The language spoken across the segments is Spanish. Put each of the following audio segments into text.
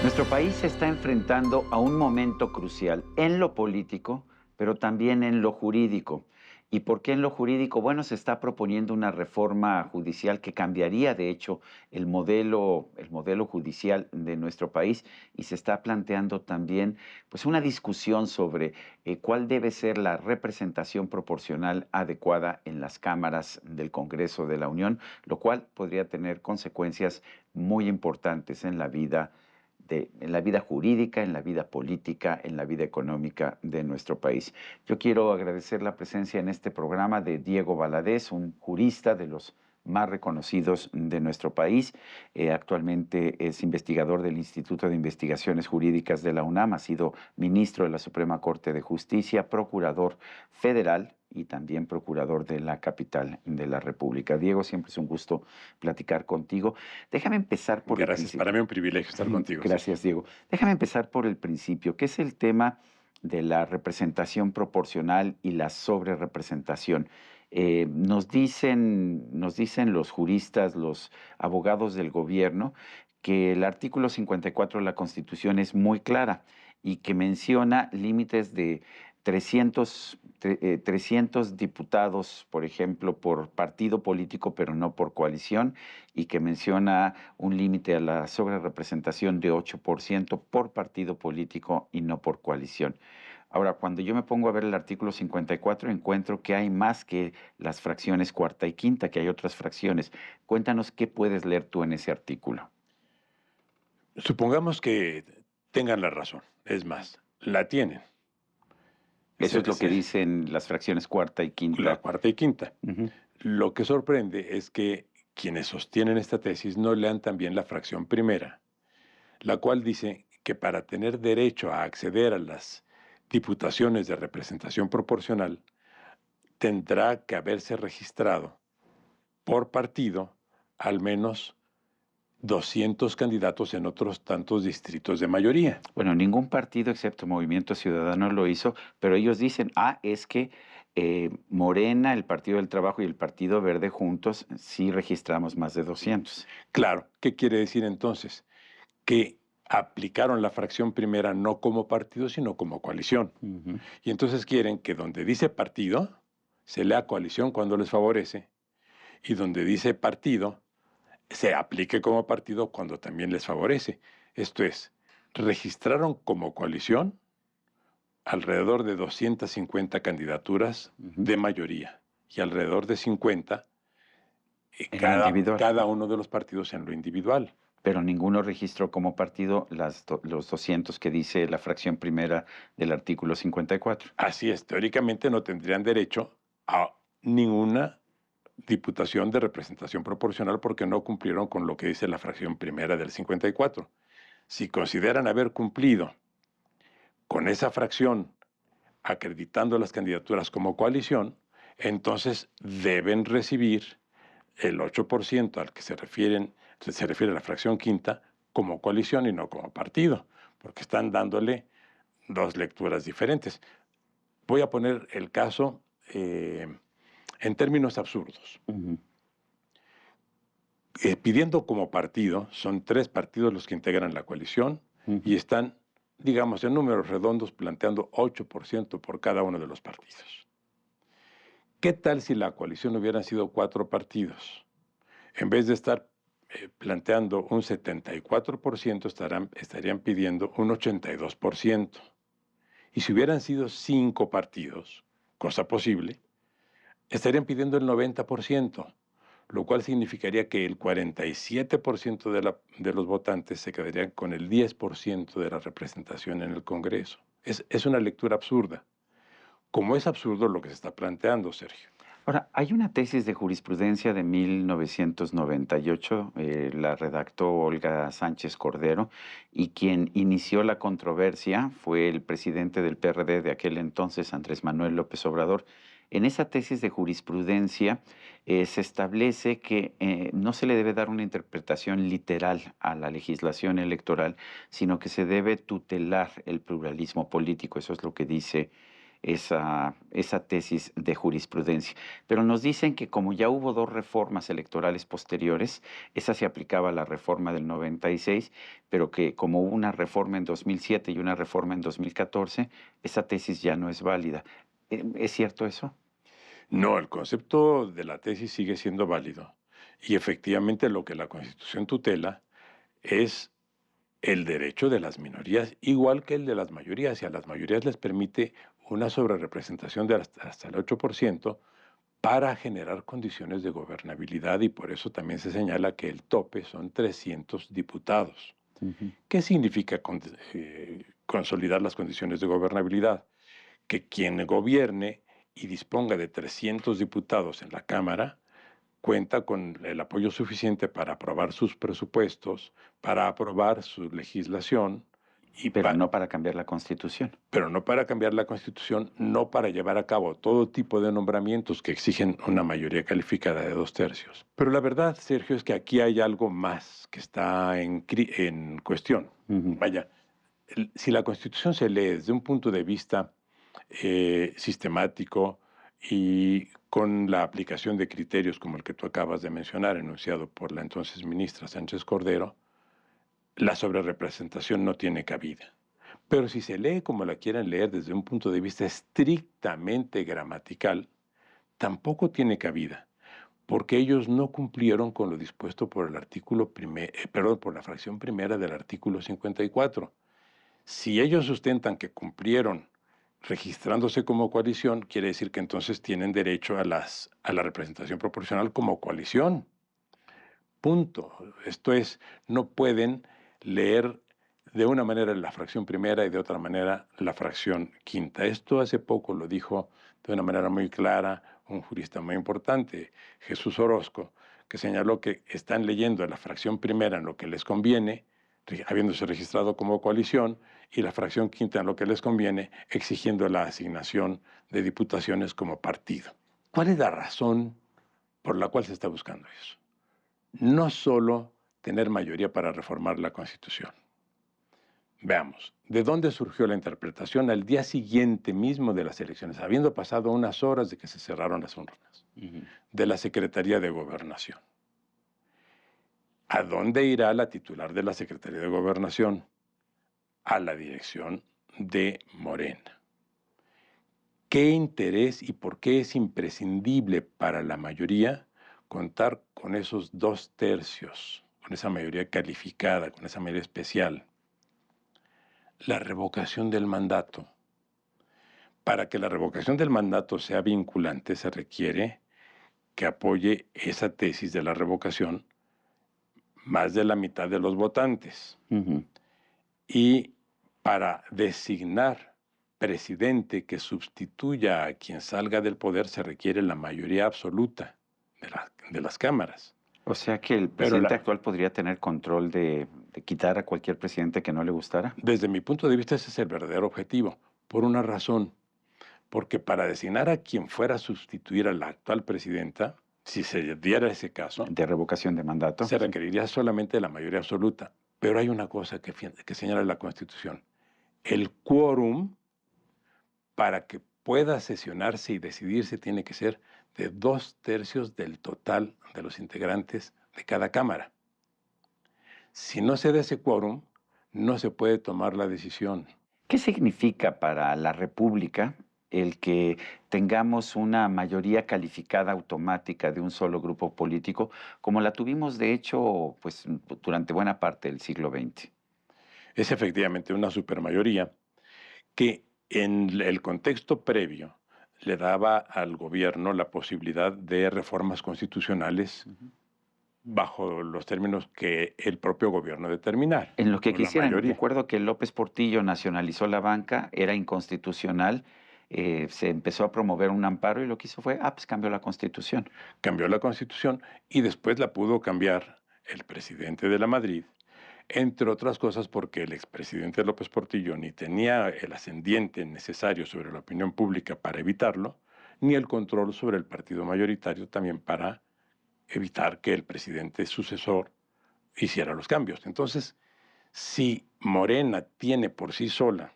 Nuestro país se está enfrentando a un momento crucial en lo político, pero también en lo jurídico. ¿Y por qué en lo jurídico? Bueno, se está proponiendo una reforma judicial que cambiaría, de hecho, el modelo judicial de nuestro país y se está planteando también, pues, una discusión sobre cuál debe ser la representación proporcional adecuada en las cámaras del Congreso de la Unión, lo cual podría tener consecuencias muy importantes en la vida jurídica, en la vida política, en la vida económica de nuestro país. Yo quiero agradecer la presencia en este programa de Diego Valadez, un jurista de los más reconocidos de nuestro país. Actualmente es investigador del Instituto de Investigaciones Jurídicas de la UNAM, ha sido ministro de la Suprema Corte de Justicia, procurador federal y también procurador de la capital de la República. Diego, siempre es un gusto platicar contigo. Déjame empezar por el Gracias, para principio. mí un privilegio estar contigo, Sergio. Gracias, Diego. Déjame empezar por el principio, que es el tema de la representación proporcional y la sobrerepresentación. Nos dicen los juristas, los abogados del gobierno, que el artículo 54 de la Constitución es muy clara y que menciona límites de 300 diputados, por ejemplo, por partido político, pero no por coalición, y que menciona un límite a la sobrerepresentación de 8% por partido político y no por coalición. Ahora, cuando yo me pongo a ver el artículo 54, encuentro que hay más que las fracciones cuarta y quinta, que hay otras fracciones. Cuéntanos qué puedes leer tú en ese artículo. Supongamos que tengan la razón, es más, la tienen. Eso Se- es lo que se- dicen las fracciones cuarta y la quinta. cuarta y quinta. Ujú. Lo que sorprende es que quienes sostienen esta tesis no lean también la fracción primera, la cual dice que para tener derecho a acceder a las diputaciones de representación proporcional, tendrá que haberse registrado por partido al menos 200 candidatos en otros tantos distritos de mayoría. Bueno, ningún partido excepto Movimiento Ciudadano lo hizo, pero ellos dicen, es que Morena, el Partido del Trabajo y el Partido Verde juntos sí registramos más de 200. Claro, ¿qué quiere decir entonces? Que aplicaron la fracción primera no como partido, sino como coalición. Ujú. Y entonces quieren que donde dice partido, se lea coalición cuando les favorece, y donde dice partido, se aplique como partido cuando también les favorece. Esto es, registraron como coalición alrededor de 250 candidaturas Ujú. de mayoría y alrededor de 50 En lo individual, cada uno de los partidos en lo individual. pero ninguno registró como partido los 200 que dice la fracción primera del artículo 54. Así es, teóricamente no tendrían derecho a ninguna diputación de representación proporcional porque no cumplieron con lo que dice la fracción primera del 54. Si consideran haber cumplido con esa fracción acreditando las candidaturas como coalición, entonces deben recibir el 8% al que se refiere la fracción quinta como coalición y no como partido, porque están dándole dos lecturas diferentes. Voy a poner el caso en términos absurdos. Ujú. Pidiendo como partido, son 3 partidos los que integran la coalición y Ujú. están, digamos, en números redondos planteando 8% por cada uno de los partidos. ¿Qué tal si la coalición hubieran sido 4 partidos? En vez de estar planteando un 74%, estarían pidiendo un 82%. Y si hubieran sido 5 partidos, cosa posible, estarían pidiendo el 90%, lo cual significaría que el 47% de los votantes se quedarían con el 10% de la representación en el Congreso. Es una lectura absurda. Como es absurdo lo que se está planteando, Sergio. Ahora, hay una tesis de jurisprudencia de 1998, la redactó Olga Sánchez Cordero, y quien inició la controversia fue el presidente del PRD de aquel entonces, Andrés Manuel López Obrador. En esa tesis de jurisprudencia se establece que no se le debe dar una interpretación literal a la legislación electoral, sino que se debe tutelar el pluralismo político. Eso es lo que dice esa tesis de jurisprudencia. Pero nos dicen que como ya hubo dos reformas electorales posteriores, esa se aplicaba a la reforma del 96, pero que como hubo una reforma en 2007 y una reforma en 2014, esa tesis ya no es válida. ¿Es cierto eso? No, el concepto de la tesis sigue siendo válido. Y efectivamente lo que la Constitución tutela es el derecho de las minorías, igual que el de las mayorías, y a las mayorías les permite una sobrerepresentación de hasta el 8% para generar condiciones de gobernabilidad, y por eso también se señala que el tope son 300 diputados. Ujú. ¿Qué significa consolidar las condiciones de gobernabilidad? Que quien gobierne y disponga de 300 diputados en la Cámara cuenta con el apoyo suficiente para aprobar sus presupuestos, para aprobar su legislación, Pero no para cambiar la Constitución. pero no para cambiar la Constitución, no para llevar a cabo todo tipo de nombramientos que exigen una mayoría calificada de 2/3. Pero la verdad, Sergio, es que aquí hay algo más que está en cuestión. Ujú. Vaya, si la Constitución se lee desde un punto de vista sistemático y con la aplicación de criterios como el que tú acabas de mencionar, enunciado por la entonces ministra Sánchez Cordero, la sobrerepresentación no tiene cabida. Pero si se lee como la quieren leer desde un punto de vista estrictamente gramatical, tampoco tiene cabida, porque ellos no cumplieron con lo dispuesto por el perdón, por la fracción primera del artículo 54. Si ellos sustentan que cumplieron registrándose como coalición, quiere decir que entonces tienen derecho a la representación proporcional como coalición. Punto. Esto es, no pueden leer de una manera la fracción primera y de otra manera la fracción quinta. Esto hace poco lo dijo de una manera muy clara un jurista muy importante, Jesús Orozco, que señaló que están leyendo la fracción primera en lo que les conviene, habiéndose registrado como coalición, y la fracción quinta en lo que les conviene, exigiendo la asignación de diputaciones como partido. ¿Cuál es la razón por la cual se está buscando eso? No solo tener mayoría para reformar la Constitución. Veamos, ¿de dónde surgió la interpretación al día siguiente mismo de las elecciones, habiendo pasado unas horas de que se cerraron las urnas? Ujú. De la Secretaría de Gobernación. ¿A dónde irá la titular de la Secretaría de Gobernación? A la dirección de Morena. ¿Qué interés y por qué es imprescindible para la mayoría contar con esos 2/3, con esa mayoría calificada, con esa mayoría especial? La revocación del mandato. Para que la revocación del mandato sea vinculante, se requiere que apoye esa tesis de la revocación más de la mitad de los votantes. Ujú. Y para designar presidente que sustituya a quien salga del poder se requiere la mayoría absoluta de las cámaras. O sea que el Pero presidente actual podría tener control de quitar a cualquier presidente que no le gustara. desde mi punto de vista ese es el verdadero objetivo, por una razón, porque para designar a quien fuera a sustituir a la actual presidenta, si se diera ese caso, De revocación de mandato. se Sí. requeriría solamente la mayoría absoluta. Pero hay una cosa que señala la Constitución. El quórum para que pueda sesionarse y decidirse tiene que ser de 2/3 del total de los integrantes de cada cámara. Si no se da ese quórum, no se puede tomar la decisión. ¿Qué significa para la República el que tengamos una mayoría calificada automática de un solo grupo político, como la tuvimos de hecho, pues, durante buena parte del siglo XX? Es efectivamente una supermayoría que en el contexto previo le daba al gobierno la posibilidad de reformas constitucionales Ujú. bajo los términos que el propio gobierno determinara, En lo que o la quisieran. mayoría. Recuerdo que López Portillo nacionalizó la banca, era inconstitucional, se empezó a promover un amparo y lo que hizo fue, pues cambió la Constitución. Cambió la Constitución y después la pudo cambiar el presidente de la Madrid, entre otras cosas porque el expresidente López Portillo ni tenía el ascendiente necesario sobre la opinión pública para evitarlo, ni el control sobre el partido mayoritario también para evitar que el presidente sucesor hiciera los cambios. Entonces, si Morena tiene por sí sola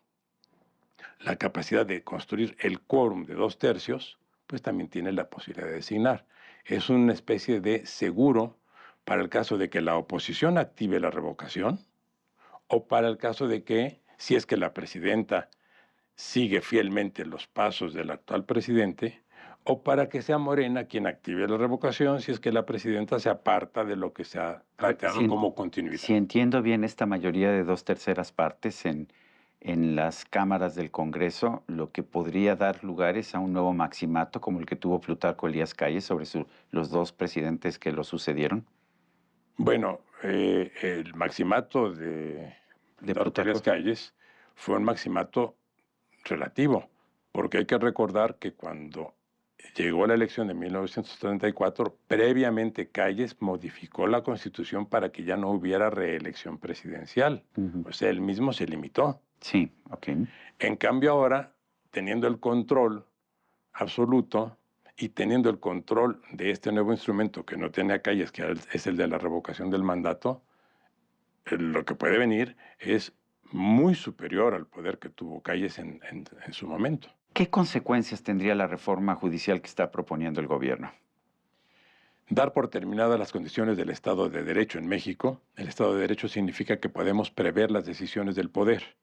la capacidad de construir el quórum de 2/3, pues también tiene la posibilidad de designar. Es una especie de seguro para el caso de que la oposición active la revocación o para el caso de que, si es que la presidenta sigue fielmente los pasos del actual presidente, o para que sea Morena quien active la revocación si es que la presidenta se aparta de lo que se ha planteado Si, como continuidad. si entiendo bien, esta mayoría de 2/3 partes en las cámaras del Congreso, lo que podría dar lugar es a un nuevo maximato como el que tuvo Plutarco Elías Calles sobre los dos presidentes que lo sucedieron, Bueno, el maximato de de Plutarco Elías Plutarco. Calles fue un maximato relativo, porque hay que recordar que cuando llegó la elección de 1934, previamente Calles modificó la Constitución para que ya no hubiera reelección presidencial. Ujú. O sea, él mismo se limitó. Sí, ok. En cambio ahora, teniendo el control absoluto y teniendo el control de este nuevo instrumento que no tenía Calles, que es el de la revocación del mandato, lo que puede venir es muy superior al poder que tuvo Calles en su momento. ¿Qué consecuencias tendría la reforma judicial que está proponiendo el gobierno? Dar por terminadas las condiciones del Estado de Derecho en México. El Estado de Derecho significa que podemos prever las decisiones del poder.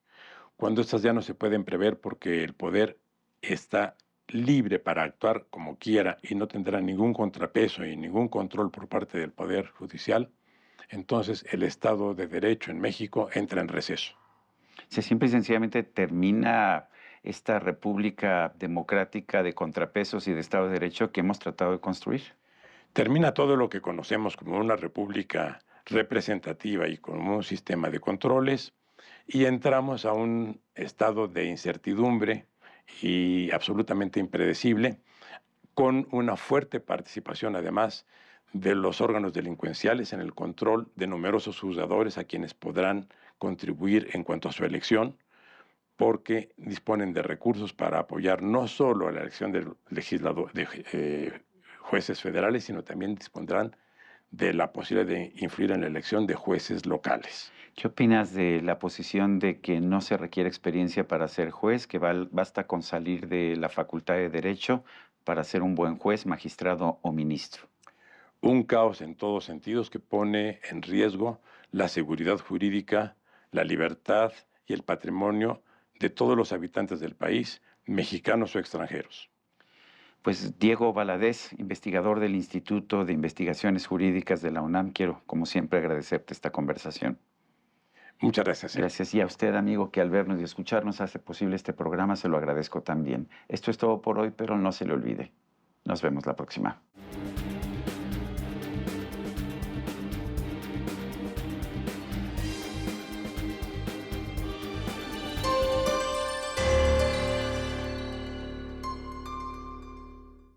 Cuando estas ya no se pueden prever porque el poder está libre para actuar como quiera y no tendrá ningún contrapeso y ningún control por parte del Poder Judicial, entonces el Estado de Derecho en México entra en receso. Se simple y sencillamente termina esta república democrática de contrapesos y de Estado de Derecho que hemos tratado de construir. Termina todo lo que conocemos como una república representativa y con un sistema de controles y entramos a un estado de incertidumbre y absolutamente impredecible, con una fuerte participación además de los órganos delincuenciales en el control de numerosos juzgadores a quienes podrán contribuir en cuanto a su elección, porque disponen de recursos para apoyar no solo a la elección de jueces federales, sino también dispondrán de la posibilidad de influir en la elección de jueces locales. ¿Qué opinas de la posición de que no se requiere experiencia para ser juez, que basta con salir de la Facultad de Derecho para ser un buen juez, magistrado o ministro? Un caos en todos sentidos que pone en riesgo la seguridad jurídica, la libertad y el patrimonio de todos los habitantes del país, mexicanos o extranjeros. Pues Diego Valadez, investigador del Instituto de Investigaciones Jurídicas de la UNAM, quiero, como siempre, agradecerte esta conversación. Muchas gracias, Sergio. Gracias. Y a usted, amigo, que al vernos y escucharnos hace posible este programa, se lo agradezco también. Esto es todo por hoy, pero no se le olvide. Nos vemos la próxima.